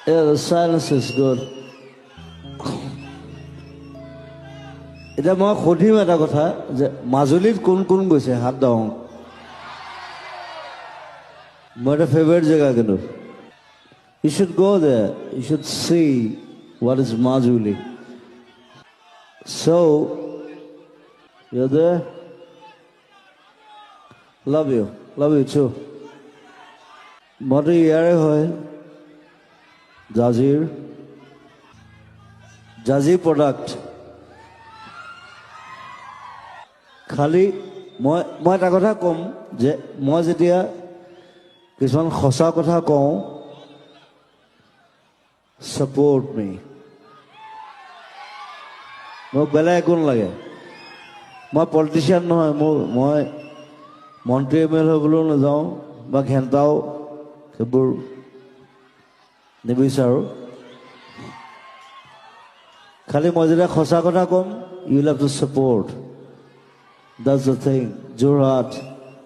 Yeah, the silence is good. এতিয়া মই সুধিম এটা কথা যে মাজুলীত কোন কোন গৈছে হাত দাও মোৰ এটা ফেভাৰিট জেগা কিন্তু you should go there, you should see what is Majuli. So you're there. Love you too. মইতো ইয়াৰে হয় জাজিৰ প্ৰডাক্ট খালি মই এটা কথা ক'ম যে মই যেতিয়া কিছুমান সঁচা কথা কওঁ ছাপোৰ্ট মি মোক বেলেগ একো নালাগে মই পলিটিচিয়ান নহয় মই মন্ত্ৰী MLA হ'বলৈও নাযাওঁ বা ঘেণ্টাও সেইবোৰ নিবিচাৰোঁ খালি মই যেতিয়া সঁচা কথা ক'ম you will have to support That's the thing. Jorhat,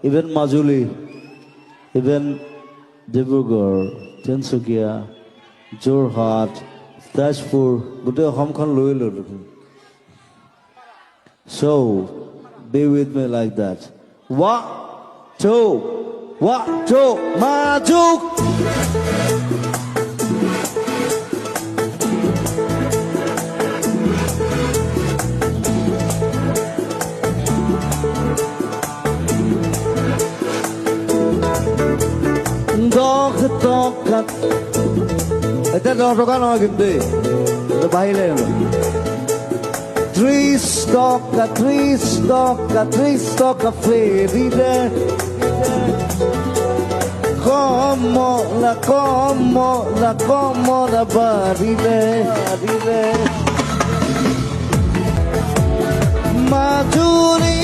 even Majuli, even Dibrugarh, Tinsukia, Jorhat, Tezpur, গোটেই অসমখন লৈ ল'লো So be with me like that. 1, 2, Majuk. এটা 10 টকা নহয় কিন্তু এটা বাহিলে Three stocka ferire como la barile Majuri